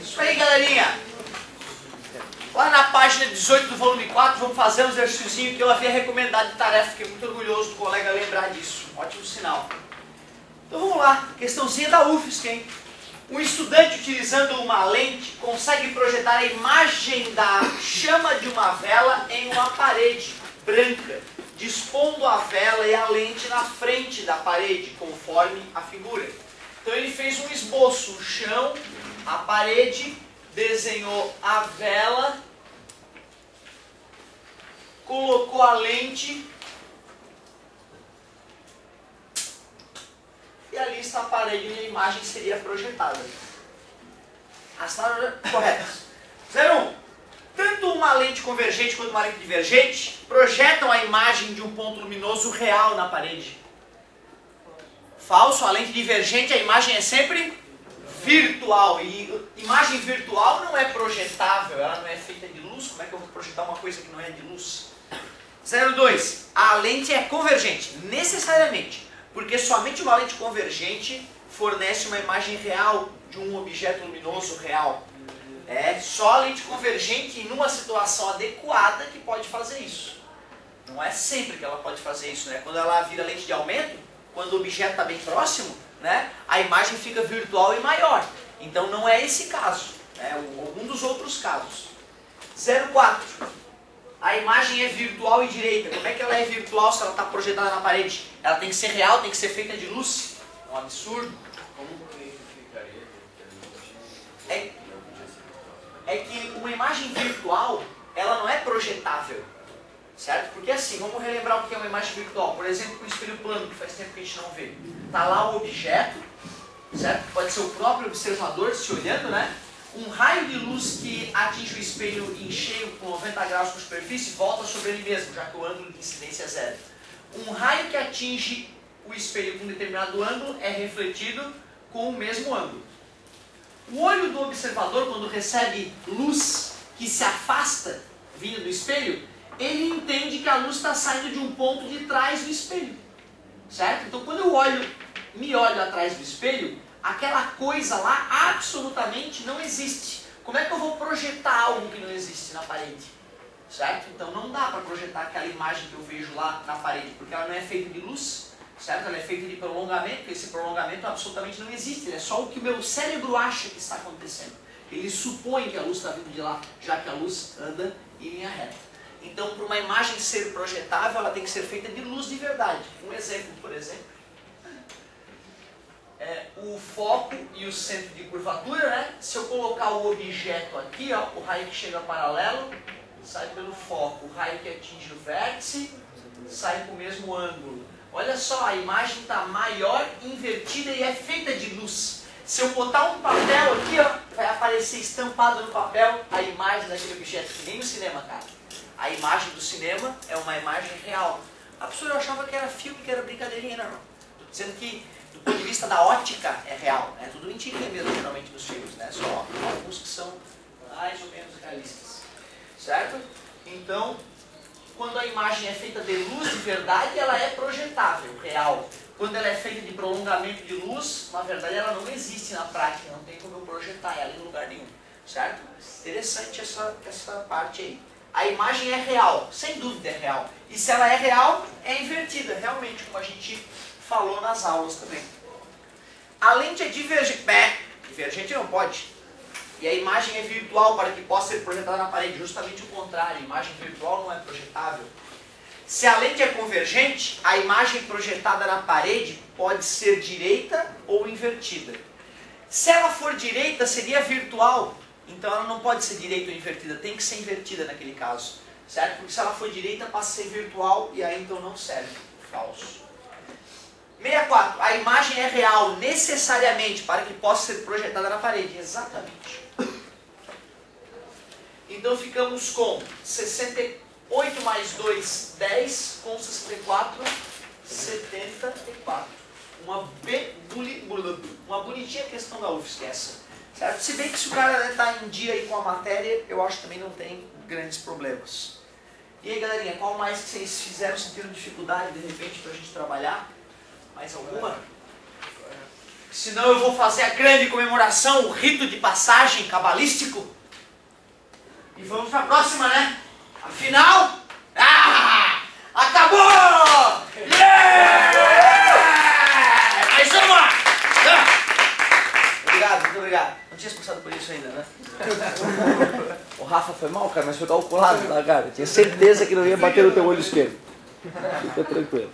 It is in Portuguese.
Isso aí, galerinha. Lá na página 18 do volume 4, vamos fazer um exercíciozinho que eu havia recomendado de tarefa. Fiquei muito orgulhoso do colega lembrar disso. Ótimo sinal. Então vamos lá. Questãozinha da UFSC, hein? Um estudante utilizando uma lente consegue projetar a imagem da chama de uma vela em uma parede branca, dispondo a vela e a lente na frente da parede, conforme a figura. Então ele fez um esboço, o chão, a parede, desenhou a vela, colocou a lente e ali está a parede e a imagem seria projetada. As palavras corretas. 01. Tanto uma lente convergente quanto uma lente divergente projetam a imagem de um ponto luminoso real na parede. Falso. A lente divergente, a imagem é sempre virtual. E imagem virtual não é projetável, ela não é feita de luz. Como é que eu vou projetar uma coisa que não é de luz? 02. A lente é convergente, necessariamente. Porque somente uma lente convergente fornece uma imagem real de um objeto luminoso real. É só a lente convergente, em uma situação adequada, que pode fazer isso. Não é sempre que ela pode fazer isso, né? Quando ela vira lente de aumento, quando o objeto está bem próximo, né, a imagem fica virtual e maior. Então não é esse caso, né? Algum dos outros casos. 04. A imagem é virtual e direita. Como é que ela é virtual se ela está projetada na parede? Ela tem que ser real, tem que ser feita de luz. É um absurdo. Como que ficaria? É que uma imagem virtual, ela não é projetável. Certo? Porque assim, vamos relembrar o que é uma imagem virtual. Por exemplo, o espelho plano, que faz tempo que a gente não vê. Está lá o objeto, certo? Pode ser o próprio observador se olhando, né? Um raio de luz que atinge o espelho em cheio com 90 graus com superfície volta sobre ele mesmo, já que o ângulo de incidência é zero. Um raio que atinge o espelho com um determinado ângulo é refletido com o mesmo ângulo. O olho do observador, quando recebe luz que se afasta vindo do espelho, ele entende que a luz está saindo de um ponto de trás do espelho. Certo? Então quando eu me olho atrás do espelho, aquela coisa lá absolutamente não existe. Como é que eu vou projetar algo que não existe na parede? Certo? Então não dá para projetar aquela imagem que eu vejo lá na parede, porque ela não é feita de luz, certo? Ela é feita de prolongamento, e esse prolongamento absolutamente não existe, ele é só o que o meu cérebro acha que está acontecendo. Ele supõe que a luz está vindo de lá, já que a luz anda em linha reta. Então, para uma imagem ser projetável, ela tem que ser feita de luz de verdade. Um exemplo, por exemplo, é o foco e o centro de curvatura, né? Se eu colocar o objeto aqui, ó, o raio que chega paralelo, sai pelo foco. O raio que atinge o vértice, sai com o mesmo ângulo. Olha só, a imagem está maior, invertida e é feita de luz. Se eu botar um papel aqui, ó, vai aparecer estampado no papel a imagem daquele objeto, que nem no cinema, cara. A imagem do cinema é uma imagem real. A pessoa achava que era filme, que era brincadeirinha, não. Estou dizendo que, do ponto de vista da ótica, é real. É tudo mentirinha mesmo, geralmente, nos filmes, né? Só alguns que são mais ou menos realistas. Certo? Então, quando a imagem é feita de luz de verdade, ela é projetável, real. Quando ela é feita de prolongamento de luz, na verdade ela não existe na prática, não tem como eu projetar ela em lugar nenhum. Certo? Interessante essa parte aí. A imagem é real, sem dúvida é real. E se ela é real, é invertida, realmente, como a gente falou nas aulas também. A lente é divergente. Divergente não pode. E a imagem é virtual para que possa ser projetada na parede. Justamente o contrário, a imagem virtual não é projetável. Se a lente é convergente, a imagem projetada na parede pode ser direita ou invertida. Se ela for direita, seria virtual. Então ela não pode ser direita ou invertida, tem que ser invertida naquele caso. Certo? Porque se ela for direita, passa a ser virtual e aí então não serve. Falso. 64. A imagem é real necessariamente para que possa ser projetada na parede. Exatamente. Então ficamos com 68 mais 2, 10, com 64, 74. Uma bonitinha questão da UFSC essa. Certo? Se bem que se o cara está em dia aí com a matéria, eu acho que também não tem grandes problemas. E aí, galerinha, qual mais que vocês fizeram sentindo dificuldade, de repente, para a gente trabalhar? Mais alguma? senão eu vou fazer a grande comemoração, o rito de passagem cabalístico. E vamos pra próxima, né? Afinal, acabou! Yeah! Mais uma! Obrigado, muito obrigado. Não tinha passado por isso ainda, né? O Rafa foi mal, cara, mas foi calculado, tá, cara? Tinha certeza que não ia bater no teu olho esquerdo. Fica tranquilo.